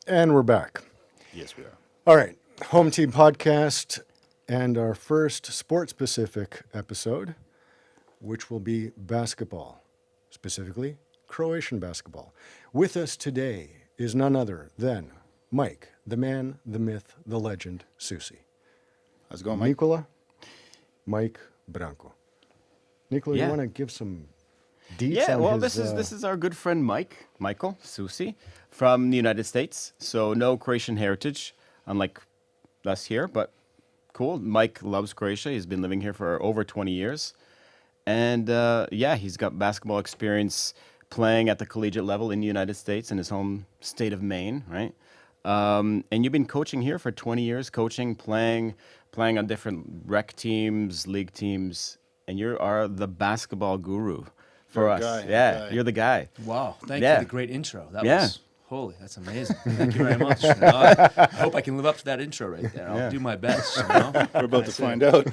And we're back. Yes, we are. All right. Home Team Podcast and our first sports specific episode, which will be basketball, specifically Croatian basketball. With us today is none other than Mike, the man, the myth, the legend, Soucie. How's it going, Mike? Mike Branco. Nikola, you Yeah. want to give some deets Yeah, on well, his... this is our good friend Michael Soucie from the United States. So no Croatian heritage, unlike us here, but cool. Mike loves Croatia. He's been living here for over 20 years. And he's got basketball experience playing at the collegiate level in the United States in his home state of Maine, right? And you've been coaching here for 20 years, playing on different rec teams, league teams, and you are the basketball guru for You're a us. guy, Yeah, you're the guy. Wow, thank Yeah. you for the great intro. That Yeah. was holy, that's amazing. Thank you very much. You know, I hope I can live up to that intro right there. I'll do my best. You know? We're about to find out.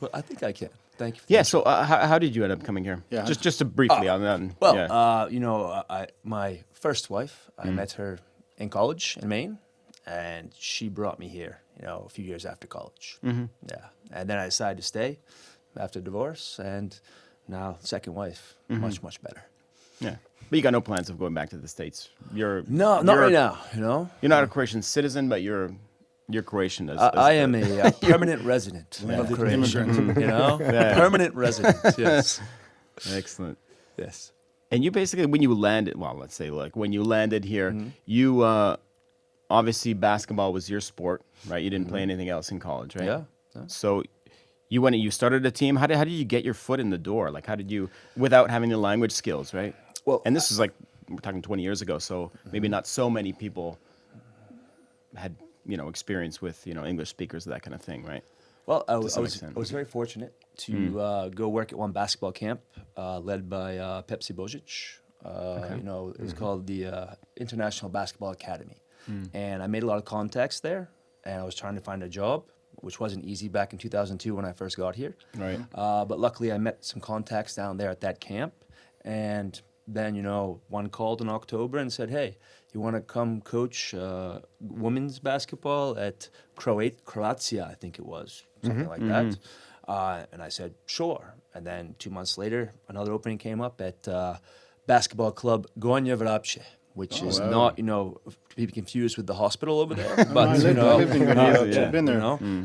Well, I think I can. Thank you. For the Yeah. intro. So how did you end up coming here? Yeah. Just to briefly on that. Well, yeah. my first wife, I met her in college in Maine, and she brought me here. A few years after college. Mm-hmm. Yeah, and then I decided to stay after divorce, and now second wife, much better. Yeah. But you got no plans of going back to the States. No, not right now. You're not a Croatian citizen, but you're Croatian. I am a permanent resident of the Croatia. immigrant. Yeah. Permanent resident. Yes. Excellent. Yes. And you basically, when you landed, well, let's say like when you landed here, you obviously basketball was your sport, right? You didn't play anything else in college, right? Yeah. So you went and you started a team. How did you get your foot in the door? Like how did you, without having the language skills, right? Well, and this is like we're talking 20 years ago, so maybe not so many people had experience with English speakers, that kind of thing, right? Well, I some was extent. very fortunate to go work at one basketball camp led by Pepsi Božić. It was called the International Basketball Academy. And I made a lot of contacts there, and I was trying to find a job, which wasn't easy back in 2002 when I first got here. Right. But luckily, I met some contacts down there at that camp, and then one called in October and said, "Hey, you want to come coach women's basketball at Croatia, I think it was, something like that." And I said, "Sure." And then 2 months later, another opening came up at basketball club Gornje Vrapče, which is not, to be confused with the hospital over there. But, I lived in Gornje. I've been there.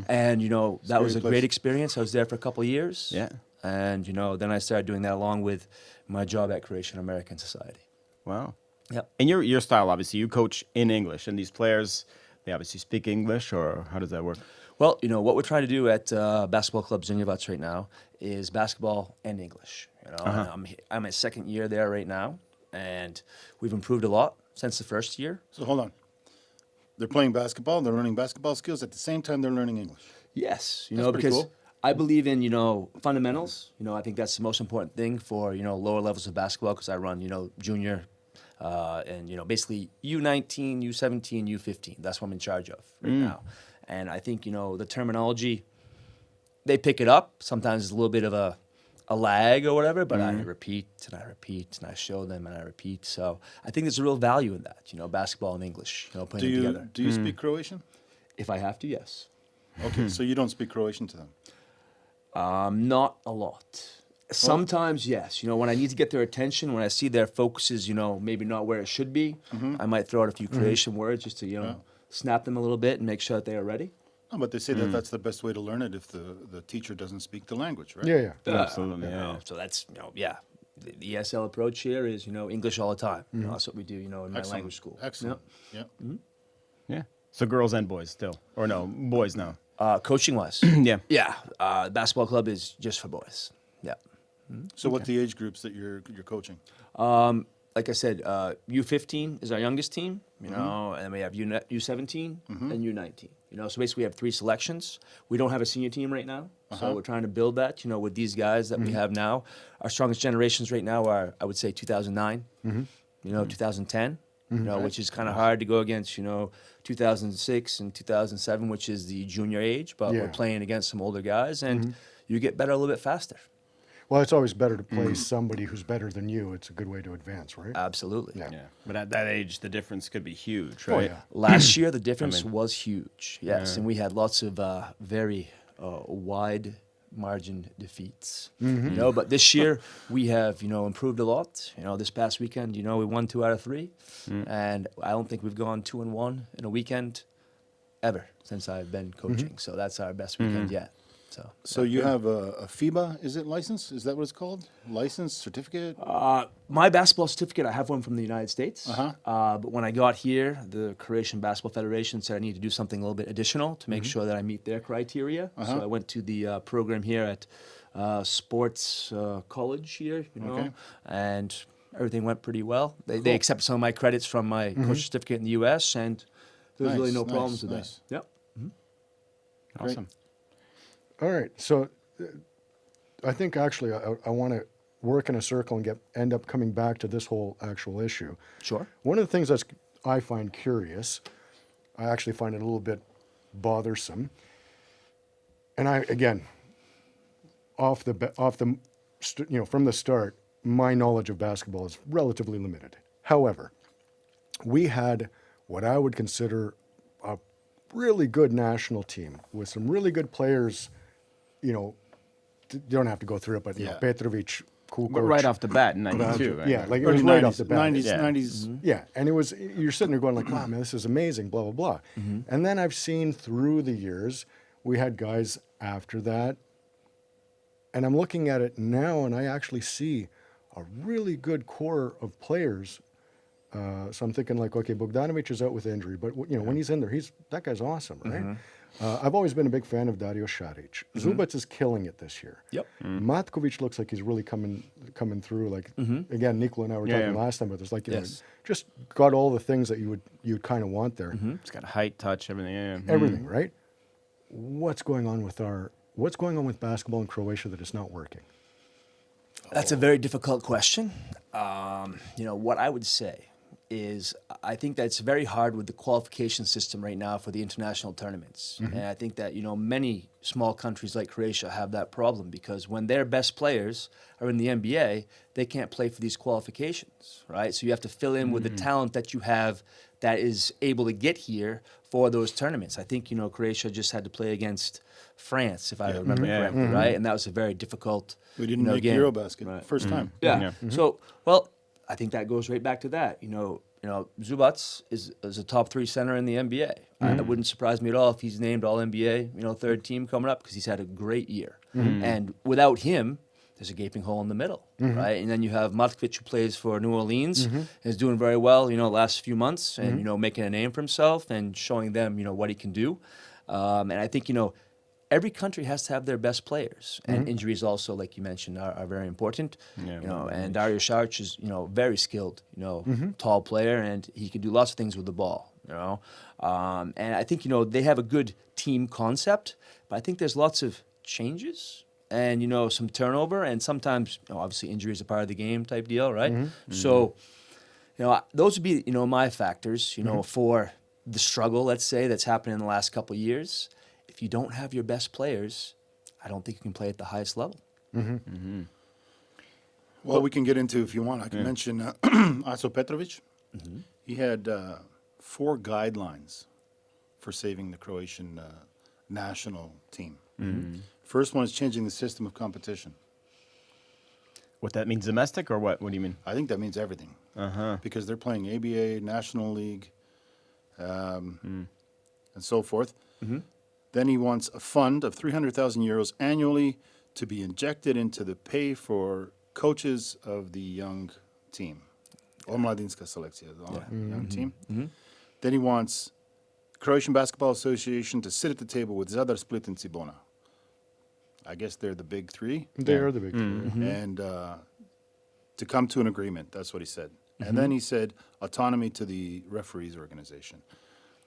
And, that was a great great place. experience. I was there for a couple of years. Yeah. And, then I started doing that along with my job at Croatian American Society. Wow. Yep. And your style, obviously, you coach in English, and these players, they obviously speak English, or how does that work? Well, what we're trying to do at Basketball Club Zrnjevac right now is basketball and English. And I'm in second year there right now, and we've improved a lot since the first year. So hold on. They're playing basketball. They're learning basketball skills. At the same time, they're learning English. Yes, That's pretty because cool. I believe in fundamentals. I think that's the most important thing for lower levels of basketball, because I run junior and basically U19, U17, U15. That's what I'm in charge of right now. And I think the terminology, they pick it up. Sometimes it's a little bit of a lag or whatever, but I repeat and I repeat and I show them and I repeat. So I think there's a real value in that. Basketball and English. Putting it together. Do you speak Croatian? If I have to, yes. Okay, so you don't speak Croatian to them. Not a lot. Sometimes, yes. When I need to get their attention, when I see their focus is, maybe not where it should be, I might throw out a few Croatian words just to, snap them a little bit and make sure that they are ready. No, but they say that that's the best way to learn it if the teacher doesn't speak the language, right? Yeah. Absolutely, yeah. So that's, the ESL approach here is, English all the time. That's what we do, in my language school. Excellent. Yeah. Yeah. So girls and boys still, or no, boys now. Coaching-wise. Yeah. Yeah. Basketball club is just for boys. Yeah. So what the age groups that you're coaching? Like I said, U15 is our youngest team, and then we have U17 and U19. So basically we have 3 selections. We don't have a senior team right now, so we're trying to build that, with these guys that we have now. Our strongest generations right now are, I would say, 2009, 2010, which is kind of hard to go against, 2006 and 2007, which is the junior age, but we're playing against some older guys, and you get better a little bit faster. Well, it's always better to play somebody who's better than you. It's a good way to advance, right? Absolutely. Yeah. Yeah, but at that age, the difference could be huge, Oh, right? yeah. Last year, the difference was huge. Yes, and we had lots of very wide margin defeats. You know, but this year we have improved a lot. You know, this past weekend, we won 2 out of 3, and I don't think we've gone 2-1 in a weekend ever since I've been coaching. So that's our best weekend yet. So you have a FIBA, is it license? Is that what it's called? License, certificate? My basketball certificate, I have one from the United States. But when I got here, the Croatian Basketball Federation said I need to do something a little bit additional to make sure that I meet their criteria. So I went to the program here at Sports College here, Okay. and everything went pretty well. They accepted some of my credits from my coach certificate in the U.S., and there was really no Nice, problems with nice. that. Yep. Awesome. All right. So I think actually I want to work in a circle and end up coming back to this whole actual issue. Sure. One of the things I find curious, I actually find it a little bit bothersome. And again, from the start, my knowledge of basketball is relatively limited. However, we had what I would consider a really good national team with some really good players. You don't have to go through it, but Yeah. Petrovic, Kukoc. But right off the bat in '92, right? Yeah, like it Early was right 90s, off the bat. 90s, Yeah. 90s. Yeah, and you're sitting there going like, wow, man, this is amazing, blah, blah, blah. And then I've seen through the years, we had guys after that, and I'm looking at it now, and I actually see a really good core of players. So I'm thinking like, okay, Bogdanovic is out with injury, but when he's in there, that guy's awesome, right? I've always been a big fan of Dario Šarić. Zubac is killing it this year. Yep. Matkovic looks like he's really coming through. Like again, Nikola and I were talking last time about this. Like Yes. just got all the things that you'd kind of want there. It's got height, touch, everything. Yeah. Everything, right? What's going on with basketball in Croatia that is not working? That's a very difficult question. What I would say is I think that it's very hard with the qualification system right now for the international tournaments. And I think that, many small countries like Croatia have that problem because when their best players are in the NBA, they can't play for these qualifications, right? So you have to fill in with the talent that you have that is able to get here for those tournaments. I think, Croatia just had to play against France, if I remember correctly, right? And that was a very difficult We didn't make game. Eurobasket. First time. Yeah. So, I think that goes right back to that. Zubac is a top 3 center in the NBA. It wouldn't surprise me at all if he's named All NBA, third team coming up because he's had a great year. And without him, there's a gaping hole in the middle, right? And then you have Matkovic who plays for New Orleans and is doing very well, last few months and, making a name for himself and showing them, what he can do. And I think, every country has to have their best players, and injuries also, like you mentioned, are very important. Yeah, And Dario Šarić is, very skilled, tall player, and he can do lots of things with the ball. And I think they have a good team concept, but I think there's lots of changes and some turnover, and sometimes obviously injuries are part of the game type deal, right? So those would be my factors. For the struggle, let's say, that's happened in the last couple of years. If you don't have your best players, I don't think you can play at the highest level. Well, we can get into, if you want, I can mention Aso Petrovic. He had 4 guidelines for saving the Croatian national team. First one is changing the system of competition. What that means, domestic or what? What do you mean? I think that means everything. Because they're playing ABA, National League, and so forth. Then he wants a fund of 300,000 euros annually to be injected into the pay for coaches of the young team. Omladinska selekcija, the young team. Then he wants Croatian Basketball Association to sit at the table with Zadar, Split, and Cibona. I guess they're the big 3. They are the big three. And to come to an agreement. That's what he said. And then he said autonomy to the referees organization.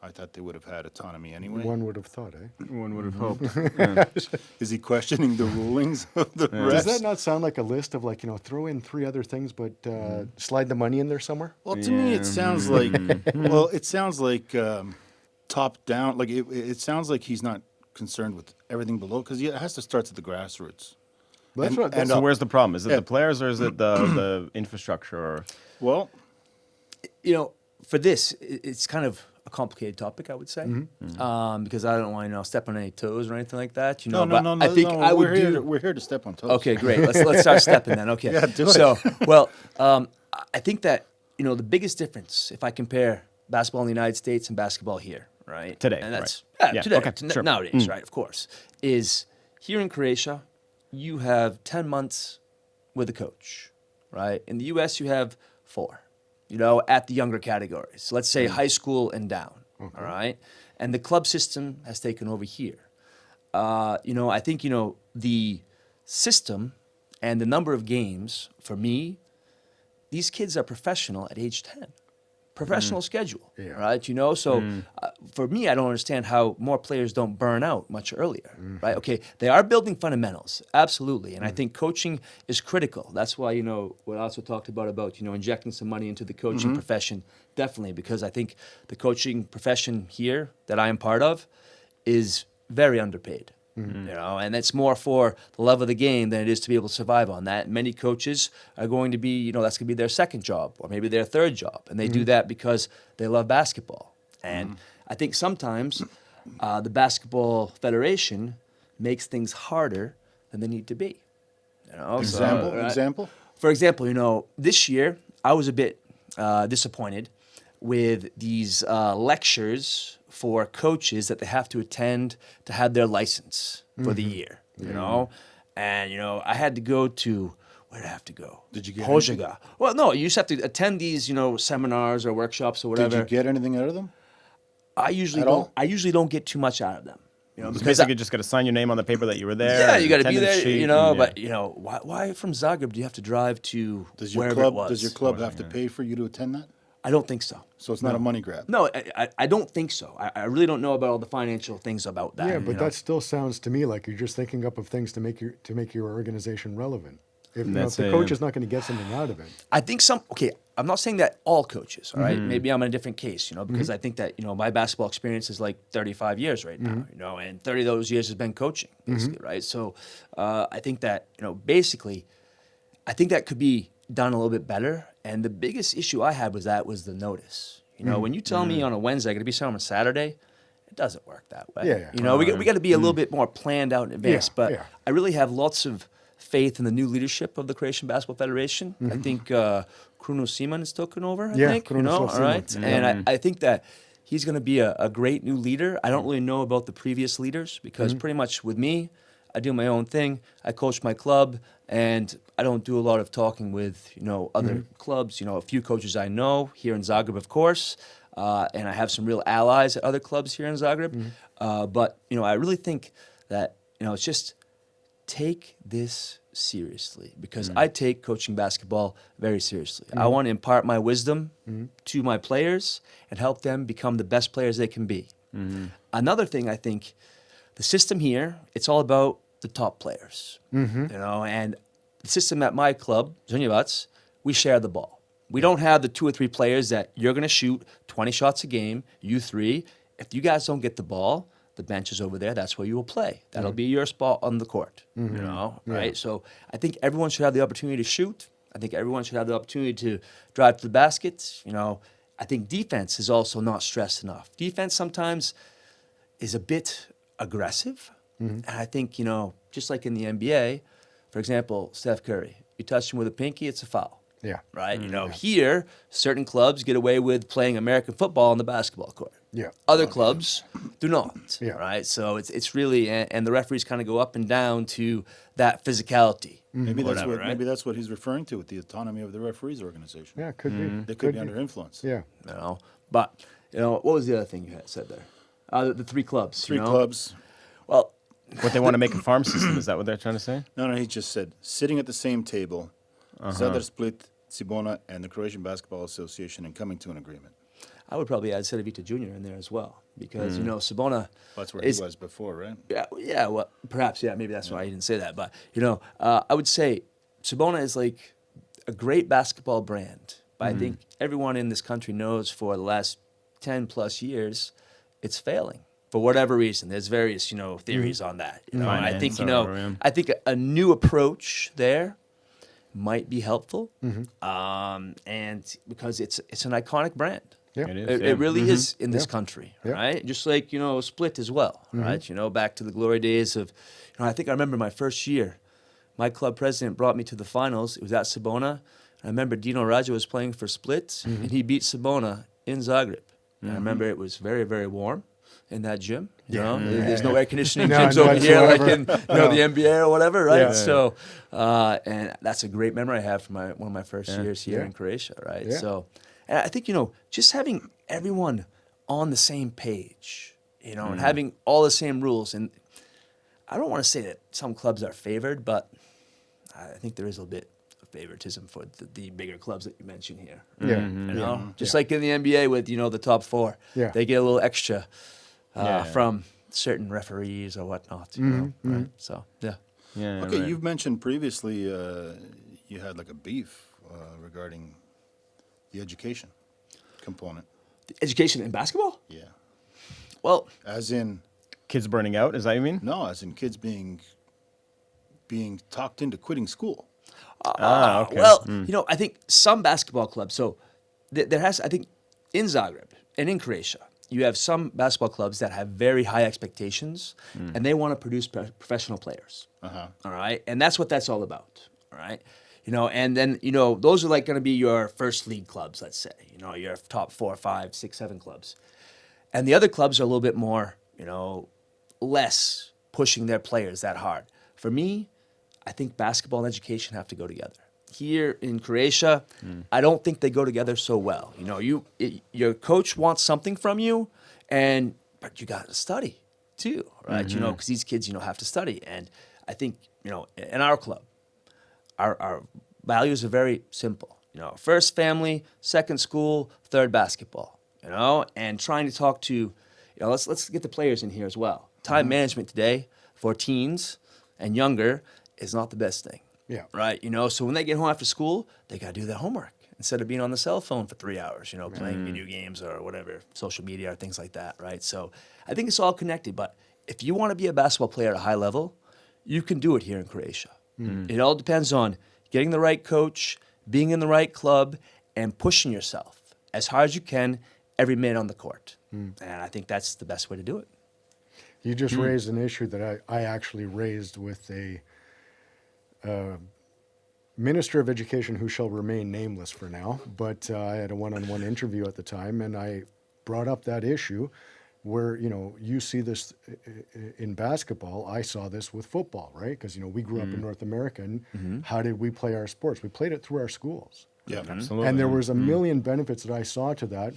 I thought they would have had autonomy anyway. One would have thought, eh? One would have hoped. Is he questioning the rulings of the refs? Does that not sound like a list of throw in 3 other things, but slide the money in there somewhere? Well, to me, it sounds like top down. Like it sounds like he's not concerned with everything below because it has to start at the grassroots. That's what. That's, So where's the problem? Is it Yeah. the players or is it the infrastructure? Or Well, You know, for this, it's kind of a complicated topic, I would say, because I don't want to step on any toes or anything like that. You know, no, but I think no, I would we're here do. to, we're here to step on toes. Okay, great. Let's start stepping then. Okay. Yeah, do it. So, well, I think that the biggest difference, if I compare basketball in the United States and basketball here, right? Today, and that's right. Yeah, today, okay, sure. nowadays, right? Of course, is here in Croatia, you have 10 months with a coach, right? In the U.S., you have 4. At the younger categories. Let's say high school and down. All right, and the club system has taken over here. I think the system and the number of games for me, these kids are professional at age 10. Professional schedule, Yeah. right? So for me, I don't understand how more players don't burn out much earlier, right? Okay, they are building fundamentals, absolutely, and I think coaching is critical. That's why what I also talked about injecting some money into the coaching profession, definitely, because I think the coaching profession here that I am part of is very underpaid. And it's more for the love of the game than it is to be able to survive on that. Many coaches are going to be, that's going to be their second job or maybe their third job, and they do that because they love basketball. And I think sometimes the Basketball Federation makes things harder than they need to be. Example? For example, this year I was a bit disappointed with these lectures for coaches that they have to attend to have their license for the year. And I had to go to. Where did I have to go? Did you get Požega? Well, no, you just have to attend these, seminars or workshops or whatever. Did you get anything out of them? I usually At don't. all? I usually don't get too much out of them. because Because basically just got to sign your name on the paper that you were there. yeah, and you got to be attendance there, sheet, But and, why from Zagreb do you have to drive to Does your wherever club it was? does your club have to pay for you to attend that? I don't think so. So it's not a money grab. No, I don't think so. I really don't know about all the financial things about that. yeah, but that still sounds to me like you're just thinking up of things to make your organization relevant. If That's the it, coach yeah. is not going to get something out of it, I think I'm not saying that all coaches, all right? Maybe I'm in a different case, because I think that, my basketball experience is like 35 years right now, and 30 of those years has been coaching, basically, right? So I think that, basically, I think that could be done a little bit better. And the biggest issue I had was the notice. When you tell me on a Wednesday I'm going to be somewhere on Saturday, it doesn't work that way. Yeah. We got to be a little bit more planned out in advance. Yeah, But yeah. I really have lots of faith in the new leadership of the Croatian Basketball Federation. I think Kruno Siman is taking over, I Yeah, think. Krunoslav All right. Siman. And I think that he's going to be a great new leader. I don't really know about the previous leaders because pretty much with me, I do my own thing. I coach my club, and I don't do a lot of talking with, other clubs. A few coaches I know here in Zagreb, of course, and I have some real allies at other clubs here in Zagreb. But, I really think that, it's just take this seriously because I take coaching basketball very seriously. I want to impart my wisdom to my players and help them become the best players they can be. Another thing, I think, the system here, it's all about the top players, and the system at my club, Zunjevac, we share the ball. We don't have the 2 or 3 players that you're going to shoot 20 shots a game, you 3. If you guys don't get the ball, the bench is over there. That's where you will play. That'll be your spot on the court, right? So I think everyone should have the opportunity to shoot. I think everyone should have the opportunity to drive to the basket. I think defense is also not stressed enough. Defense sometimes is a bit aggressive. And I think, just like in the NBA, for example, Steph Curry, you touch him with a pinky, it's a foul. yeah, Right? Here, certain clubs get away with playing American football on the basketball court. yeah. Other clubs do not. Yeah. Right? So it's really, and the referees kind of go up and down to that physicality. Maybe that's Whatever, what right? maybe that's what he's referring to with the autonomy of the referees organization. Yeah, could be. They could be under influence. Yeah, But, what was the other thing you had said there? The 3 clubs. Three clubs. Well, what they want to make a farm system, is that what they're trying to say? No, he just said sitting at the same table, Zadar Split, Cibona, and the Croatian Basketball Association, and coming to an agreement. I would probably add Sedevita Jr. in there as well because, Sabona. That's where is- he was before, right? Yeah, well, perhaps, maybe that's why I didn't say that. But, I would say Sabona is like a great basketball brand. But I think everyone in this country knows for the last 10 plus years, it's failing. for whatever reason. There's various, theories on that. And I Finance think, or whatever, yeah. I think a new approach there might be helpful. And because it's an iconic brand. Yeah. It is. It, yeah. it really is in this country, Yeah. right? Just like, Split as well, right? Back to the glory days of, I think I remember my first year, my club president brought me to the finals. It was at Sabona. I remember Dino Raja was playing for Split, and he beat Sabona in Zagreb. And I remember it was very, very warm in that gym. There's no air conditioning No, gyms over here like whatsoever. in the NBA or whatever, right? Yeah. So, and that's a great memory I have from one of my first years here Yeah. in Croatia, right? Yeah. So, and I think just having everyone on the same page, and having all the same rules, and I don't want to say that some clubs are favored, but I think there is a bit of favoritism for the bigger clubs that you mentioned here. Yeah. Just like in the NBA with the top four, Yeah. they get a little extra Yeah. from certain referees or whatnot. Right? So yeah, Yeah, Okay, right. you've mentioned previously you had like a beef regarding the education component. the education in basketball. Yeah. Well, As in, Kids burning out, is that what you mean? no, as in kids being talked into quitting school. Okay. well, I think some basketball clubs. So there has, I think, in Zagreb and in Croatia, you have some basketball clubs that have very high expectations, and they want to produce professional players. All right, and that's what that's all about. All right, and then those are like going to be your first league clubs. Let's say your top 4, 5, 6, 7 clubs, and the other clubs are a little bit more less pushing their players that hard. For me, I think basketball and education have to go together. Here in Croatia, I don't think they go together so well. Your coach wants something from you, but you got to study too, right? Because these kids, have to study. And I think, in our club, our values are very simple. First family, second school, third basketball. And trying to talk to, let's get the players in here as well. Time management today for teens and younger is not the best thing. Yeah. Right. So when they get home after school, they got to do their homework instead of being on the cell phone for 3 hours, playing video games or whatever, social media or things like that. Right. So I think it's all connected. But if you want to be a basketball player at a high level, you can do it here in Croatia. It all depends on getting the right coach, being in the right club, and pushing yourself as hard as you can every minute on the court. And I think that's the best way to do it. You just raised an issue that I actually raised with a minister of education who shall remain nameless for now, but I had a one-on-one interview at the time, and I brought up that issue where, you see this in basketball. I saw this with football, right? Because, we grew up in North America, and how did we play our sports? We played it through our schools. Yeah. Absolutely. And there was a million benefits that I saw to that.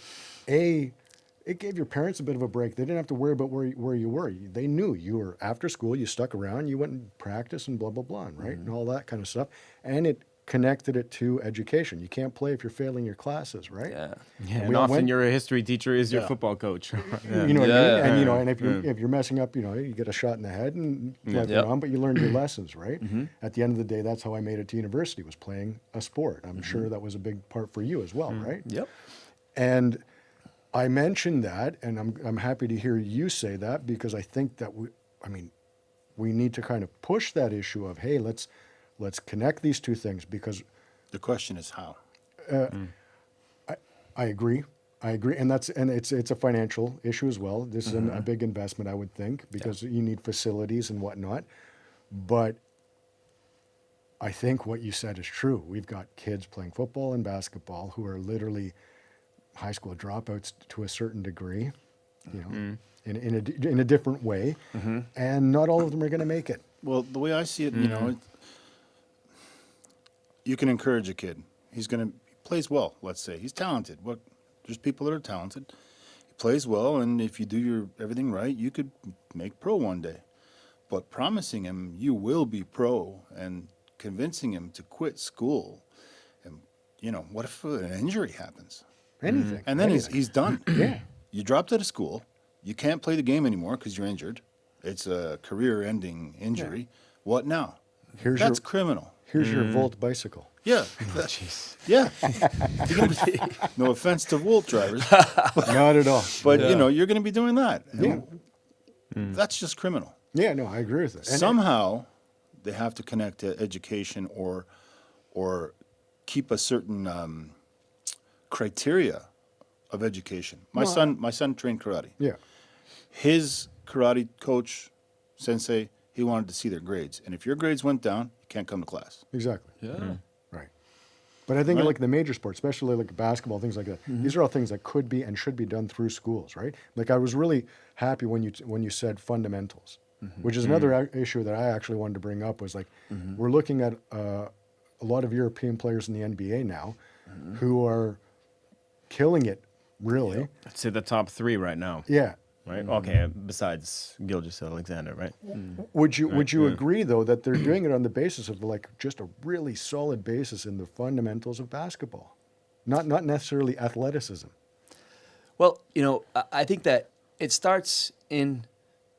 It gave your parents a bit of a break. They didn't have to worry about where you were. They knew you were after school, you stuck around, you went and practiced and blah, blah, blah, right? And all that kind of stuff. And it connected it to education. You can't play if you're failing your classes, right? Yeah. Yeah, we and all often went- your history teacher is your Yeah. football coach. You know what I mean? Yeah. And, and if you're messing up, you get a shot in the head and life Yep. on, but you learned your lessons, right? At the end of the day, that's how I made it to university, was playing a sport. I'm sure that was a big part for you as well, right? Yep. And I mentioned that, and I'm happy to hear you say that, because I think that we need to kind of push that issue of, hey, let's connect these two things, because The question is how. I agree, and it's a financial issue as well. This is a big investment, I would think, because you need facilities and whatnot. But I think what you said is true. We've got kids playing football and basketball who are literally high school dropouts to a certain degree, in a different way, and not all of them are going to make it. Well, the way I see it, you can encourage a kid. He plays well, let's say. He's talented. There's people that are talented. He plays well, and if you do everything right, you could make pro one day. But promising him you will be pro and convincing him to quit school, and what if an injury happens? Anything. And then anything. he's done. Yeah. You dropped out of school. You can't play the game anymore because you're injured. It's a career-ending injury. What now? That's criminal. Here's your Volt bicycle. Yeah. Yeah. No offense to Volt drivers, Not at all. but you're going to be doing that. Yeah. That's just criminal. Yeah, no, I agree with that. And- Somehow, they have to connect to education or keep a certain criteria of education. My son trained karate. yeah, His karate coach, sensei, he wanted to see their grades. And if your grades went down, you can't come to class. exactly. Yeah. Right. But I think Right. like the major sports, especially like basketball, things like that, these are all things that could be and should be done through schools, right? Like I was really happy when you said fundamentals, which is another issue that I actually wanted to bring up was like we're looking at a lot of European players in the NBA now who are killing it, really. I'd say the top 3 right now. Yeah. Right. Okay. Besides Gilgis Alexander, right? Would you agree though that they're doing it on the basis of like just a really solid basis in the fundamentals of basketball, not necessarily athleticism? Well, I think that it starts in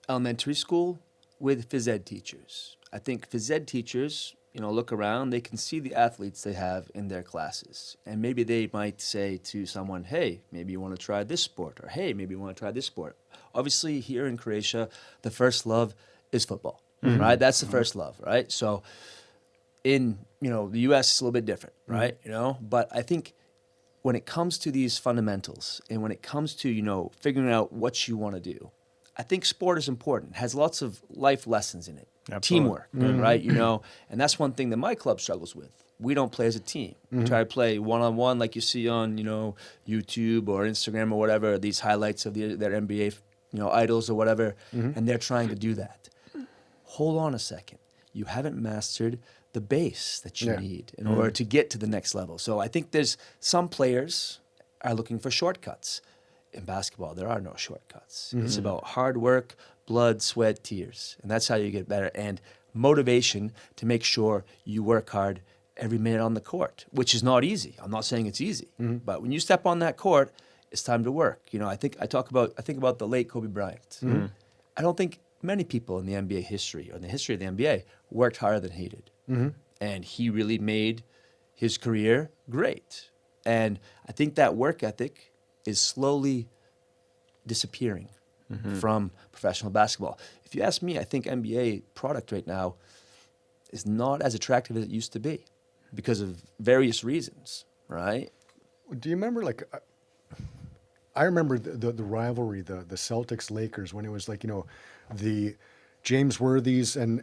elementary school with phys ed teachers. I think phys ed teachers, look around, they can see the athletes they have in their classes. And maybe they might say to someone, hey, maybe you want to try this sport, or hey, maybe you want to try this sport. Obviously, here in Croatia, the first love is football, right? That's the first love, right? So in, the U.S., it's a little bit different, right? But I think when it comes to these fundamentals and when it comes to, figuring out what you want to do, I think sport is important. It has lots of life lessons in it. Absolutely. Teamwork, right? And that's one thing that my club struggles with. We don't play as a team. We try to play one-on-one like you see on, YouTube or Instagram or whatever, these highlights of their NBA, idols or whatever, and they're trying to do that. Hold on a second. You haven't mastered the base that you need in order to get to the next level. So I think there's some players are looking for shortcuts. In basketball, there are no shortcuts. It's about hard work, blood, sweat, tears. And that's how you get better. And motivation to make sure you work hard every minute on the court, which is not easy. I'm not saying it's easy. But when you step on that court, it's time to work. I think about the late Kobe Bryant. I don't think many people in the NBA history or in the history of the NBA worked harder than he did. And he really made his career great. And I think that work ethic is slowly disappearing from professional basketball. If you ask me, I think NBA product right now is not as attractive as it used to be because of various reasons, right? Do you remember I remember the rivalry, the Celtics Lakers, when it was like the James Worthies and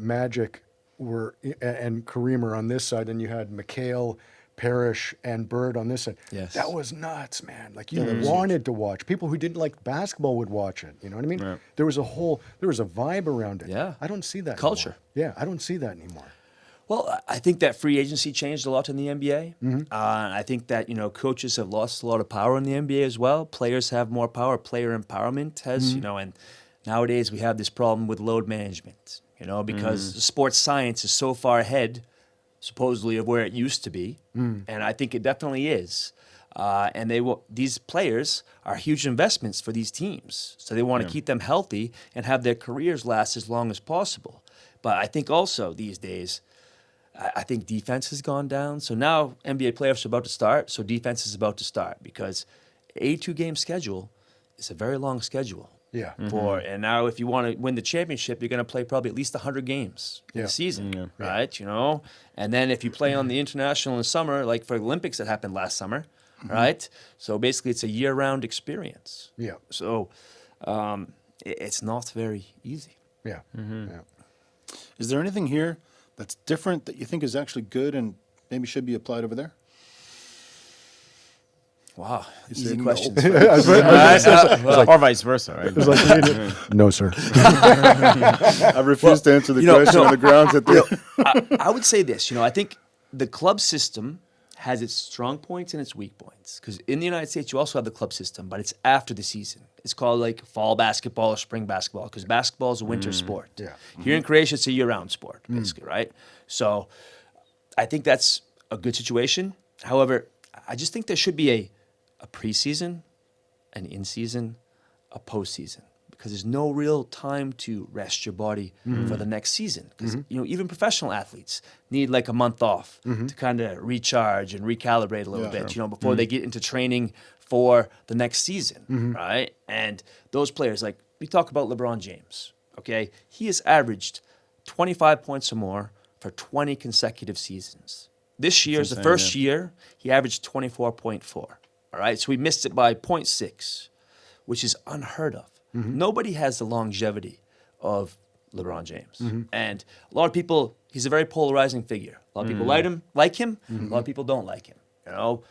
Magic were and Kareem were on this side, and you had McHale, Parrish, and Bird on this side. Yes. That was nuts, man. Like you wanted to watch. People who didn't like basketball would watch it. You know what I mean? Right. There was a vibe around it. Yeah. I don't see that Culture. anymore. Yeah, I don't see that anymore. Well, I think that free agency changed a lot in the NBA. I think that, coaches have lost a lot of power in the NBA as well. Players have more power. Player empowerment has, and nowadays we have this problem with load management, because sports science is so far ahead, supposedly, of where it used to be. And I think it definitely is. And these players are huge investments for these teams. So they want to keep them healthy and have their careers last as long as possible. But I think also these days, I think defense has gone down. So now NBA playoffs are about to start. So defense is about to start because a 82-game schedule is a very long schedule. Yeah. And now if you want to win the championship, you're going to play probably at least 100 games in the season, right? And then if you play on the international in summer, like for the Olympics that happened last summer, right? So basically it's a year-round experience. Yeah. So it's not very easy. Yeah. Yeah. Is there anything here that's different that you think is actually good and maybe should be applied over there? Wow, You easy say no. questions. Or vice versa, right? No, sir. I refuse to answer the question on the grounds that I would say this, I think the club system has its strong points and its weak points. Because in the United States, you also have the club system, but it's after the season. It's called like fall basketball or spring basketball because basketball is a winter sport. Yeah. Here in Croatia, it's a year-round sport, basically, right? So I think that's a good situation. However, I just think there should be a preseason, an in-season, a postseason. Because there's no real time to rest your body for the next season. Because even professional athletes need like a month off to kind of recharge and recalibrate a little bit, before they get into training for the next season, right? And those players, like we talk about LeBron James, okay? He has averaged 25 points or more for 20 consecutive seasons. This year is the insane, first year he averaged 24.4. All right, so we missed it by 0.6, which is unheard of. Nobody has the longevity of LeBron James. And a lot of people, he's a very polarizing figure. A lot of people like him. A lot of people don't like him. You know,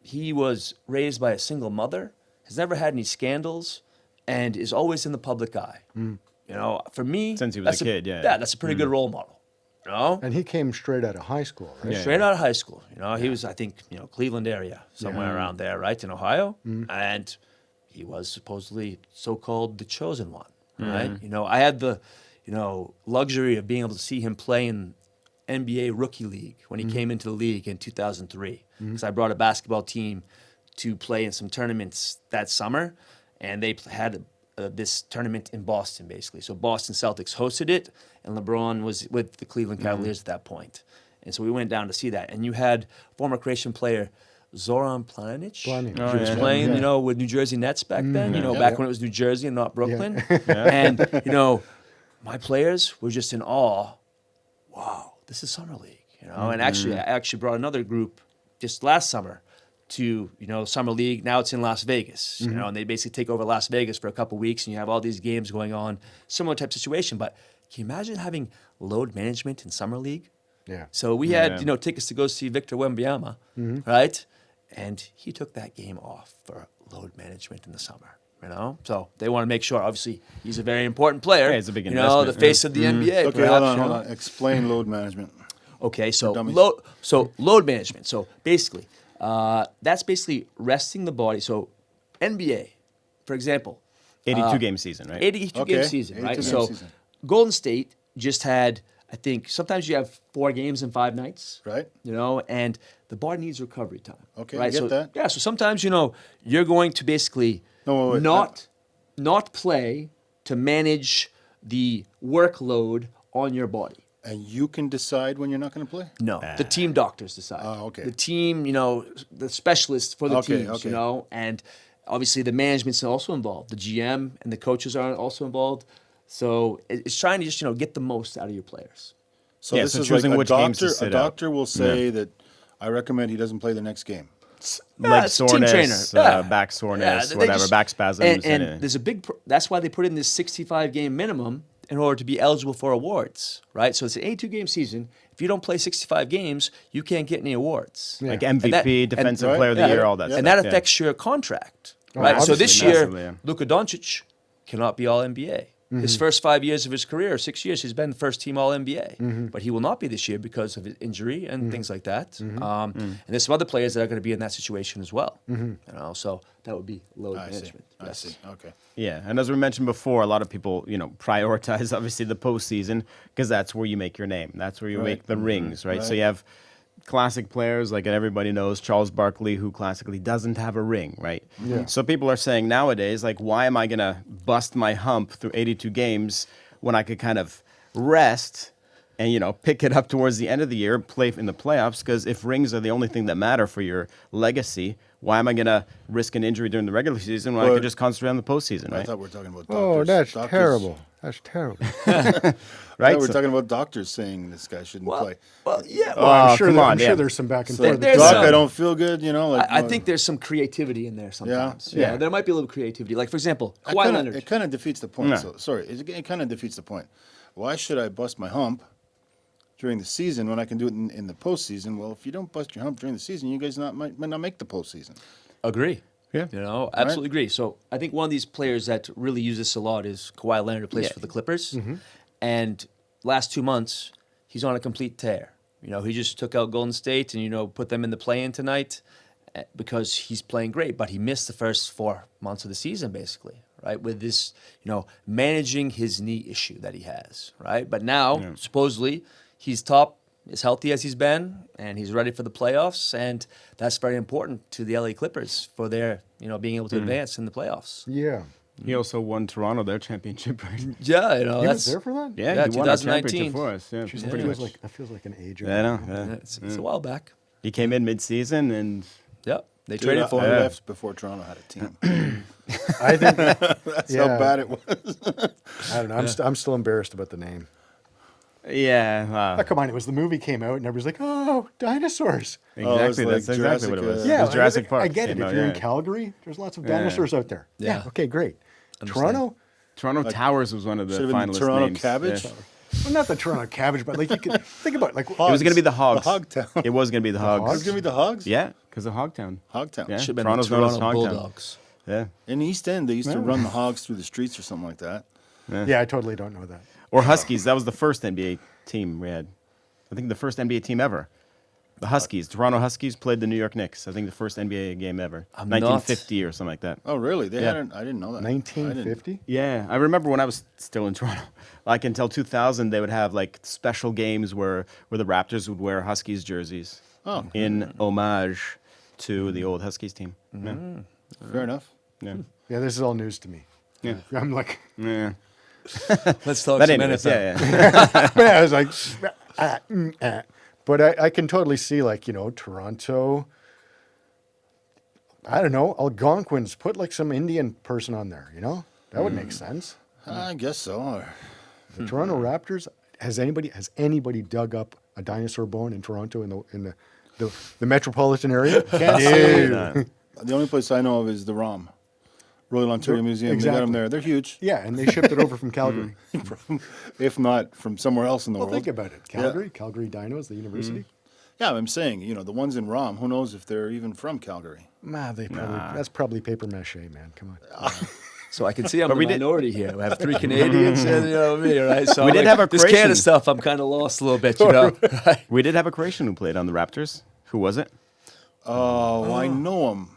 he was raised by a single mother, has never had any scandals, and is always in the public eye. You know, for me, Since he was that's a kid, yeah. Yeah, that's a pretty good role model. You know? And he came straight out of high school, right? Yeah. Straight out of high school. You know, he was, I think, you know, Cleveland area, somewhere around there, right, in Ohio. And he was supposedly so-called the chosen one, right? You know, I had the, you know, luxury of being able to see him play in NBA Rookie League when he came into the league in 2003. Because I brought a basketball team to play in some tournaments that summer, and they had this tournament in Boston, basically. So Boston Celtics hosted it, and LeBron was with the Cleveland Cavaliers at that point. And so we went down to see that. And you had former Croatian player Zoran Planic. Planic. He was playing, you know, with New Jersey Nets back then, you know, Yeah. back when it was New Jersey and not Brooklyn. And, you know, my players were just in awe. Wow, this is Summer League, you know. And actually, I actually brought another group just last summer to, you know, Summer League. Now it's in Las Vegas, you know, and they basically take over Las Vegas for a couple weeks, and you have all these games going on, similar type situation. But can you imagine having load management in Summer League? Yeah. So we had, you know, tickets to go see Victor Wembanyama, right? And he took that game off for load management in the summer, you know? So they want to make sure, obviously, he's a very important player. Yeah, he's a big you know, the investment, face of the NBA, Okay, perhaps. hold on, you hold know? on. Explain load management. Okay, so dummies. load management. So basically, that's basically resting the body. So NBA, for example, 82 game season, right? 82 Okay, game season, 82 right? game So season. Golden State just had, I think, sometimes you have 4 games in 5 nights. Right. You know, and the body needs recovery time. Okay, I right? get so, that. Yeah, so sometimes, you know, you're going to basically No, wait, not play to manage the workload on your body. And you can decide when you're not going to play? No, the team doctors decide. Oh, okay. The team, you know, the specialists for the Okay, teams, okay. you know, and obviously the management's also involved. The GM and the coaches are also involved. So it's trying to just, you know, get the most out of your players. So Yeah, this so is choosing like which games to a sit out. doctor will say that I recommend he doesn't play the next game. Leg it's a team soreness, trainer. Yeah. back soreness, they whatever, just- back spasms. And there's a big. That's why they put in this 65 game minimum in order to be eligible for awards, right? So it's an 82 game season. If you don't play 65 games, you can't get any awards. like And MVP, that- Defensive and- Player of the yeah, Year, all that yeah. stuff. And that yeah. affects your contract, Oh, right? So obviously, this year, massively, yeah. Luka Doncic cannot be All NBA. His first 5 years of his career, 6 years, he's been first team All NBA. But he will not be this year because of his injury and things like that. And there's some other players that are going to be in that situation as well. You know, so that would be load I see. management. I Yes. see. Okay. Yeah, and as we mentioned before, a lot of people, you know, prioritize obviously the postseason because that's where you make your name. That's where you Right. make the rings, right? So Right. you have classic players like everybody knows Charles Barkley, who classically doesn't have a ring, right? Yeah. So people are saying nowadays, like, why am I gonna bust my hump through 82 games when I could kind of rest and, you know, pick it up towards the end of the year, play in the playoffs? Because if rings are the only thing that matter for your legacy, why am I gonna risk an injury during the regular season when I But- could just concentrate on the postseason, I right? thought we were talking about doctors. Oh, that's Doctors- terrible. That's terrible. Right? Right? We're So- talking about doctors saying this guy shouldn't play. Well, yeah. Oh, I'm sure, come on, I'm sure yeah. there's some back and So, forth. there's Doc, some- I don't feel good, you know? Like, I think there's some creativity in there sometimes. Yeah. Yeah, there might be a little creativity. Like, for example, It Kawhi kinda- Leonard. It kind of defeats the point. No. So, sorry, it kind of defeats the point. Why should I bust my hump during the season when I can do it in the postseason? Well, if you don't bust your hump during the season, you guys might not make the postseason. Agree. Yeah. You know, absolutely agree. So I think one of these players that really use this a lot is Kawhi Leonard, who plays Yeah. for the Clippers. And last 2 months, he's on a complete tear. You know, he just took out Golden State and, you know, put them in the play-in tonight because he's playing great. But he missed the first 4 months of the season, basically, right? With this, you know, managing his knee issue that he has, right? But now, supposedly, he's top, as healthy as he's been, and he's ready for the playoffs. And that's very important to the LA Clippers for their, you know, being able to advance in the playoffs. Yeah. He also won Toronto their championship, right? Yeah, you know, He that's was there for that? Yeah, Yeah, he won a 2019. championship for us. Yeah, Jeez, pretty much. that feels like an age. I know. ago. Yeah. it's a while back. He came in mid-season and Yep. They Dude, traded for I him. left before Toronto had a team. I think That's how bad it was. I don't know. I'm still embarrassed about the name. Yeah. Oh, come on! It was the movie came out, and everybody's like, "Oh, dinosaurs." Exactly. like That's exactly what it was. Jurassic, It was Jurassic I Park. get it. came If out, you're in yeah. Calgary, there's lots of dinosaurs out there. Yeah. Okay, great. Understand. Toronto. Toronto Towers was one of the Should have been finalist the Toronto names. Cabbage. Yeah. Well, not the Toronto Cabbage, but like you could think about it, like It was going to be the Hogs. The Hog Town. It was going to be the Hogs. It was going to be the Hogs? Yeah, because of Hogtown. Hogtown. Yeah. Should have been Toronto's the known as Toronto Hogtown. Bulldogs. Yeah. In East End, they used to run the Hogs through the streets or something like that. yeah, I totally don't know that. Or Huskies. That was the first NBA team we had. I think the first NBA team ever. The Huskies. Toronto Huskies played the New York Knicks. I think the first NBA game ever. I'm 1950 or something like that. Oh, really? They Yeah. hadn't. I didn't know that. 1950. Yeah, I remember when I was still in Toronto. Like until 2000, they would have like special games where the Raptors would wear Huskies jerseys in homage to the old Huskies team. Fair enough. Yeah. Yeah, this is all news to me. Yeah. I'm like, Yeah. Let's talk But some anyways, NFL. yeah. I was like, but I can totally see like Toronto. I don't know, Algonquins. Put like some Indian person on there. That would make sense. I guess so. The Toronto Raptors. Has anybody dug up a dinosaur bone in Toronto in the metropolitan area? Can't say. Dude. The only place I know of is the ROM, Royal Ontario Museum. They got Exactly. them there. They're huge. Yeah, and they shipped it over from Calgary. If not from somewhere else in the Well, world. think about it. Calgary Dinos, the university. Yeah, I'm saying, the ones in ROM, who knows if they're even from Calgary? That's probably paper mache, man. Come on. So I can see I'm But the we did- minority here. We have 3 Canadians and me, right? So We did have a this Canada Croatian. stuff. I'm kind of lost a little bit, right? We did have a Croatian who played on the Raptors. Who was it? Oh, I know them.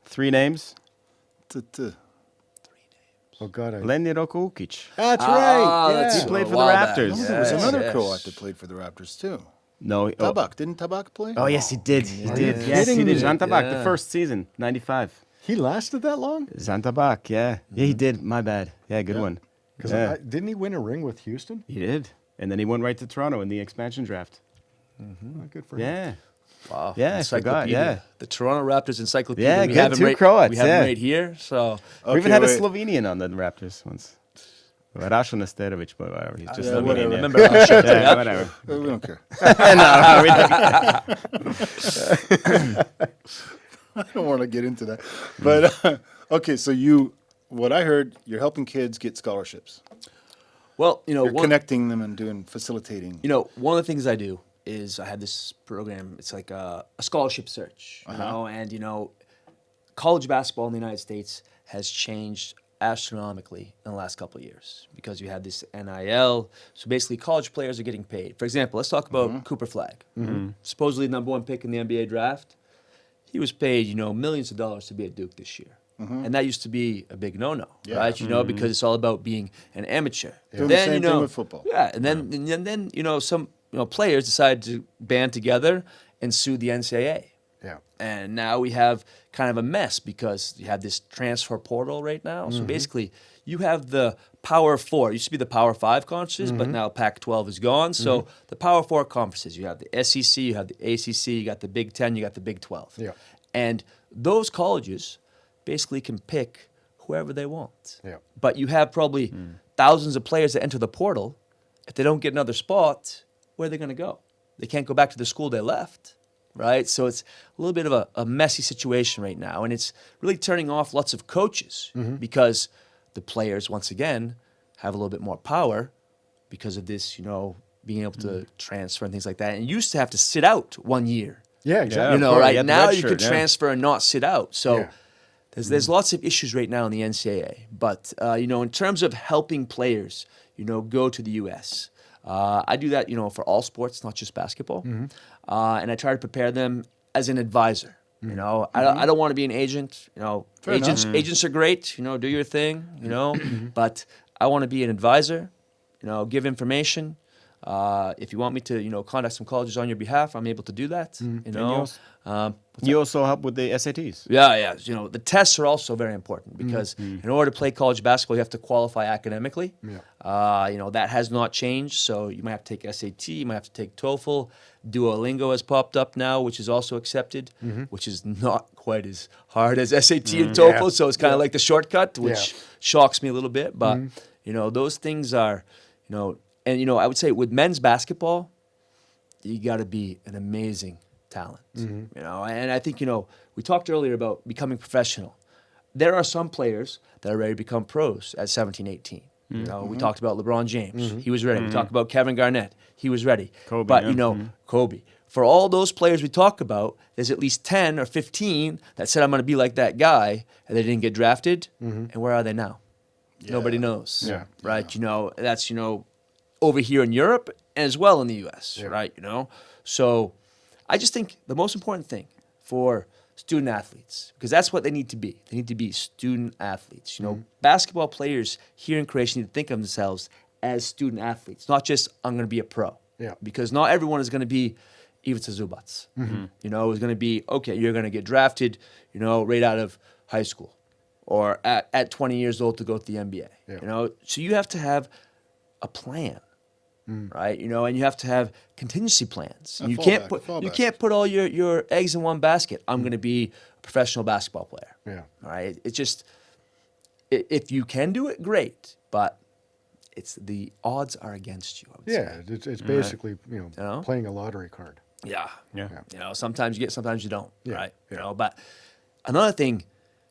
3 names. Oh God, Leniro Kukic. that's Ah, right. that's Yeah. He played a for the while back. Raptors. There was Yes, another yes. Croat that played for the Raptors, too. No. Tabak. Didn't Tabak play? Oh, yes, he did. He Are did. you Yes, he kidding did. me? Jean Tabak, the Yeah. first season, 95. He lasted that long? Jean Tabak, yeah. Yeah, he did. My bad. Yeah, good one. Because Yeah. didn't he win a ring with Houston? He did. And then he went right to Toronto in the expansion draft. Oh, good for him. Yeah. Wow. Yeah, I forgot, Encyclopedia. yeah. The Toronto Raptors encyclopedia. Yeah, we good, have him 2 right, Croats, We have him yeah. right here. So We even had wait. a Slovenian on the Raptors once. Rašo Nesterovic, but whatever. He's just Yeah, Slovenian. whatever. Yeah. remember our show, Yeah, yeah? whatever. We don't care. No, we don't. I don't want to get into that. But, okay, so what I heard, you're helping kids get scholarships. Well, You're connecting them and facilitating. One of the things I do is I have this program. It's like a scholarship search, and college basketball in the United States has changed astronomically in the last couple of years because you had this NIL. So basically, college players are getting paid. For example, let's talk about Cooper Flagg, supposedly the #1 pick in the NBA draft. He was paid, millions of dollars to be at Duke this year. And that used to be a big no-no, Yeah. right? Because it's all about being an amateur. Doing the same thing with football. Yeah, and then some players decided to band together and sue the NCAA. Yeah. And now we have kind of a mess because you have this transfer portal right now. So basically, you have the Power 4. It used to be the Power 5 conferences, but now Pac-12 is gone. So the Power 4 conferences, you have the SEC, you have the ACC, you got the Big 10, you got the Big 12. Yeah. And those colleges basically can pick whoever they want. Yeah. But you have probably thousands of players that enter the portal. If they don't get another spot, where are they going to go? They can't go back to the school they left, right? So it's a little bit of a messy situation right now. And it's really turning off lots of coaches because the players, once again, have a little bit more power because of this, being able to transfer and things like that. And you used to have to sit out 1 year. Yeah, exactly. of course, you Right had the now red you shirt, could yeah. transfer and not sit out. So Yeah. there's lots of issues right now in the NCAA. But in terms of helping players, go to the U.S. I do that, for all sports, not just basketball. And I try to prepare them as an advisor. I don't want to be an agent. Agents are great. Do your thing. But I want to be an advisor. Give information. If you want me to, contact some colleges on your behalf, I'm able to do that. You know, You also help with the SATs. yeah. The tests are also very important because in order to play college basketball, you have to qualify academically. Yeah. That has not changed. So you might have to take SAT, you might have to take TOEFL. Duolingo has popped up now, which is also accepted, which is not quite as hard as SAT and TOEFL. Yeah. So it's kind of like the shortcut, which Yeah. shocks me a little bit. But those things are, and I would say with men's basketball, you got to be an amazing talent. And I think we talked earlier about becoming professional. There are some players that are ready to become pros at 17, 18. We talked about LeBron James. He was ready. We talked about Kevin Garnett. He was ready. Kobe, but yeah. Kobe. For all those players we talk about, there's at least 10 or 15 that said I'm going to be like that guy, and they didn't get drafted. And where are they now? Nobody knows. Yeah. Right? That's over here in Europe as well in the U.S. Yeah. Right? So I just think the most important thing for student athletes, because that's what they need to be. They need to be student athletes. Basketball players here in Croatia need to think of themselves as student athletes, not just I'm going to be a pro. Yeah. Because not everyone is going to be Ivica Zubac. It's going to be, okay, you're going to get drafted, right out of high school or at 20 years old to go to the NBA. Yeah. So you have to have a plan. Right, and you have to have contingency plans. A You fallback. can't put all your eggs in one basket. I'm going to be a professional basketball player. Yeah. All right, it's just if you can do it, great, but it's the odds are against you. I would say. It's basically know? playing a lottery card. Yeah. Yeah. Sometimes you get, sometimes you don't. Yeah. Right. Yeah. But another thing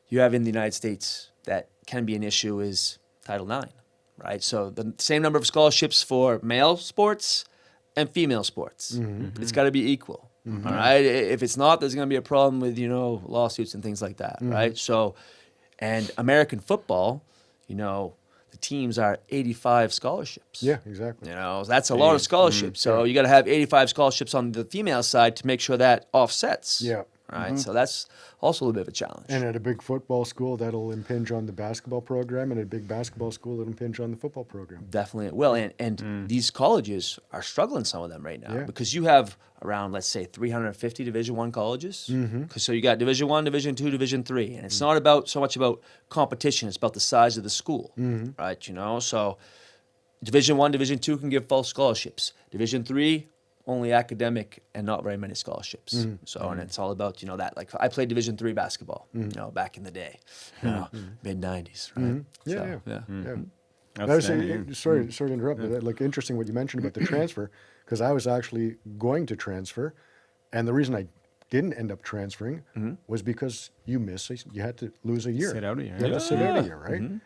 you have in the United States that can be an issue is Title IX. Right, so the same number of scholarships for male sports and female sports. It's got to be equal. All right, if it's not, there's going to be a problem with lawsuits and things like that. Right, so and American football, the teams are 85 scholarships. Yeah, exactly. That's a lot of scholarships. So you got to have 85 scholarships on the female side to make sure that offsets. Yeah. Right, so that's also a little bit of a challenge. And at a big football school, that'll impinge on the basketball program, and at a big basketball school, it'll impinge on the football program. Definitely it will. And these colleges are struggling, some of them right now, Yeah. because you have around, let's say, 350 Division I colleges. So you got Division I, Division II, Division III. And it's not so much about competition. It's about the size of the school, right? So Division I, Division II can give full scholarships. Division III, only academic and not very many scholarships. And it's all about, that. Like I played Division III basketball, back in the day, mid-90s, right? Yeah, So, yeah. I was saying, sorry to interrupt, but interesting what you mentioned about the transfer, because I was actually going to transfer, and the reason I didn't end up transferring was because you had to lose a year. Sit out a year. You had to sit out a year, right? Mm-hmm.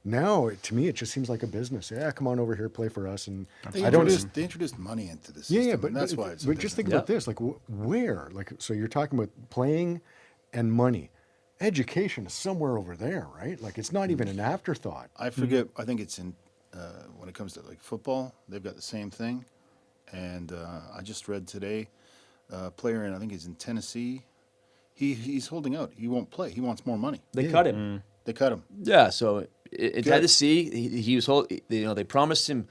Now, to me, it just seems like a business. Yeah, come on over here, play for us, and They I don't. introduced money into the system. Yeah, but and that's why it's. But just think Yeah. about this: like, where? Like, so you're talking about playing and money. Education is somewhere over there, right? Like, it's not even an afterthought. I forget. I think it's in when it comes to like football, they've got the same thing. And I just read today, a player I think he's in Tennessee. He's holding out. He won't play. He wants more money. They cut him. They cut him. Yeah, so in Tennessee, he was they promised him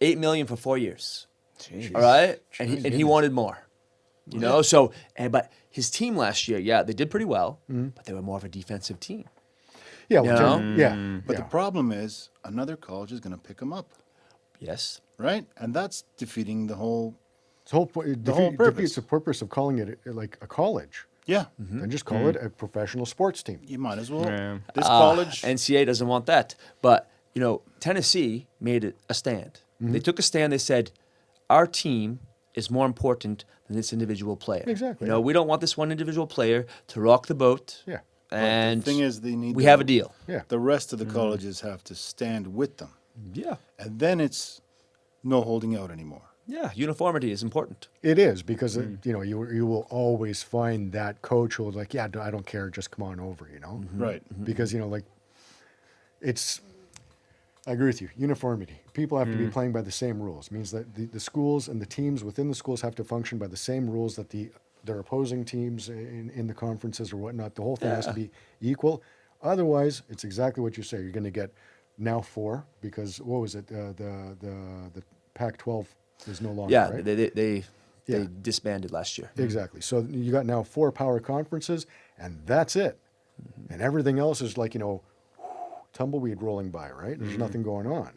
$8 million for 4 years. Jeez. All right, and he wanted more. But his team last year, yeah, they did pretty well, but they were more of a defensive team. Yeah, But the problem is another college is going to pick him up, Yes. right? And that's defeating the whole. the whole defeats purpose. the purpose of calling it like a college, Yeah, and just call it a professional sports team. you might as well. Yeah. This college. NCAA doesn't want that, but Tennessee made it a stand. They took a stand. They said, our team is more important than this individual player. Exactly. We don't want this one individual player to rock the boat. Yeah. And the thing is, we have a deal. Yeah. The rest of the colleges have to stand with them, Yeah. and then it's no holding out anymore. Yeah. Uniformity is important. It is because you will always find that coach who will like, yeah, I don't care, just come on over, Right. because it's. I agree with you. Uniformity. People have to be playing by the same rules. It means that the schools and the teams within the schools have to function by the same rules that their opposing teams in the conferences or whatnot. The whole thing has to be equal. Otherwise, it's exactly what you say. You're going to get now 4 because what was it? The Pac-12 is no longer, Yeah, right? they Yeah. disbanded last year. Exactly. So you got now 4 power conferences, and that's it. And everything else is like, tumbleweed rolling by, right? There's nothing going on.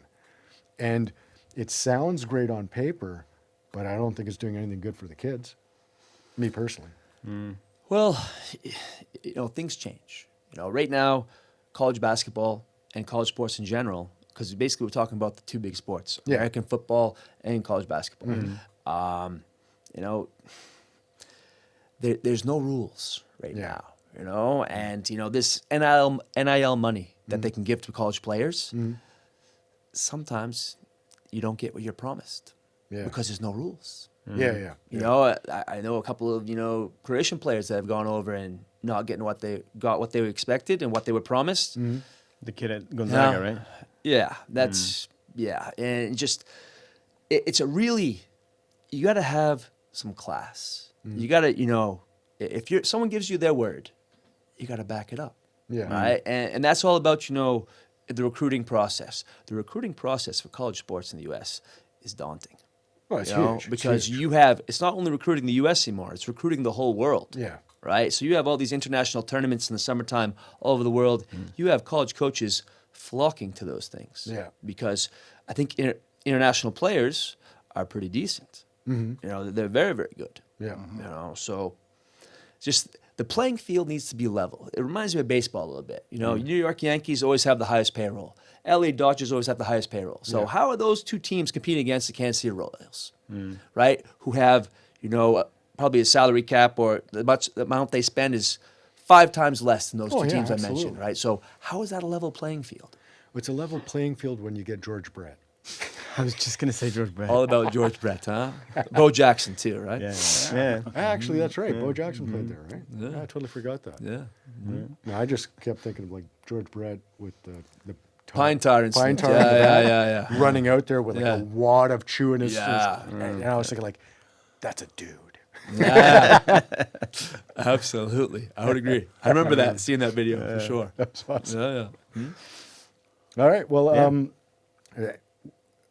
And it sounds great on paper, but I don't think it's doing anything good for the kids. Me personally. Well, things change. Right now, college basketball and college sports in general, because basically we're talking about the two big sports, Yeah. American football and college basketball. There's no rules right Yeah. now, and this NIL money that they can give to college players, sometimes you don't get what you're promised Yeah. because there's no rules. Yeah. I know a couple of Croatian players that have gone over and not getting what they expected and what they were promised. The kid at Gonzaga, Yeah. right? Yeah, that's and just it's a really, you got to have some class. You got to if someone gives you their word, you got to back it up. Yeah. Right, and that's all about the recruiting process. The recruiting process for college sports in the U.S. is daunting. Well, it's You know, huge. It's because huge. it's not only recruiting the U.S. anymore, it's recruiting the whole world. Yeah. Right? So you have all these international tournaments in the summertime all over the world. You have college coaches flocking to those things. Yeah. Because I think international players are pretty decent. They're very, very good. Yeah. So just the playing field needs to be level. It reminds me of baseball a little bit. New York Yankees always have the highest payroll. LA Dodgers always have the highest payroll. So how are those two teams competing against the Kansas City Royals, right? Who have, probably a salary cap or the amount they spend is 5 times less than those two teams I mentioned, absolutely. right? So how is that a level playing field? It's a level playing field when you get George Brett. I was just gonna say George Brett. All about George Brett, huh? Bo Jackson too, right? Yeah. Actually, that's right. Bo Jackson played there, right? Yeah. I totally forgot that. Yeah. No, I just kept thinking of like George Brett with the Pine tar and Pine stuff. tar in the back, Yeah. running out there with like Yeah. a wad of chew in his Yeah. fist. And I was thinking like, that's a dude. Yeah. Absolutely. I would agree. I remember that, seeing that video for sure. That's awesome. Yeah. All right. Well,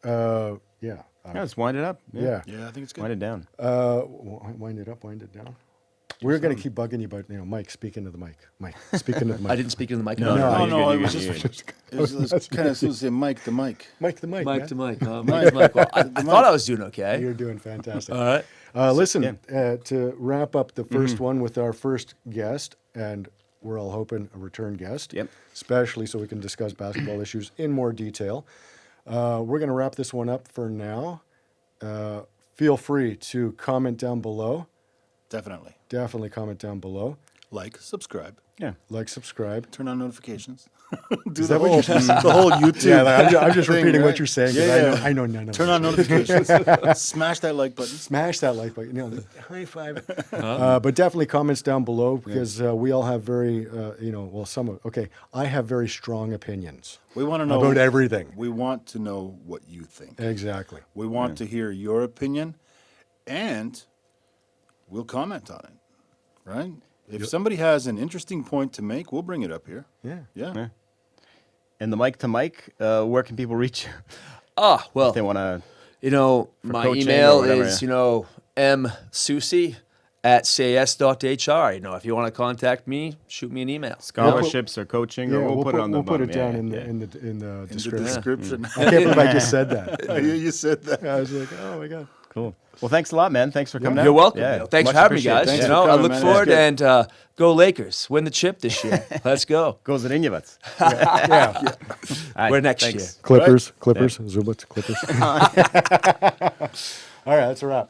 Yeah, let's wind it up. yeah. Yeah, I think it's good. Wind it down. Wind it up, wind it down. We're going to keep bugging you about, Mike, speaking to the mic. Mike, speaking to the mic. I didn't speak into the mic. No, No, you're it good, was you're just good. it was kind of supposed to say Mike the mic. Mike the mic, Mic man. to mic. Mic to mic. Well, I thought I was doing okay. You're doing fantastic. All right. Listen, to wrap up the first one with our first guest, and we're all hoping a return guest, Yep. especially so we can discuss basketball issues in more detail. We're going to wrap this one up for now. Feel free to comment down below. Definitely. Definitely comment down below. Like, subscribe, Yeah. Like, subscribe. turn on notifications. Do Is the that what whole, you're the whole YouTube. Yeah, I'm just thing, repeating right? what you're saying because Yeah, I know none of Turn it. on notifications. Smash that like button. Smash that like button. High five. But definitely comments down below because we all have very, I have very strong opinions We want to know about everything. We want to know what you think. Exactly. We want to hear your opinion, and we'll comment on it. Right? If somebody has an interesting point to make, we'll bring it up here. Yeah. Yeah. And the mic to mic, where can people reach you Well, if they want to? my coaching or email whatever, is, msoucie@cas.hr. If you want to contact me, shoot me an email. Scholarships or coaching, or we'll put it on the we'll put bottom. it down Yeah, in yeah. the in the In the description. description. I can't believe I just said that. You said that. I was like, oh my god. Cool. Well, thanks a lot, man. Thanks for coming out. You're welcome. Yeah, Thanks much for having me, appreciated. guys. Thanks for I coming, look man. forward That's and go Lakers. Win the chip this year. Let's go. Goes it in you, butts. Yeah. We're next thanks. year. Clippers, Zubats, Clippers. All right, that's a wrap.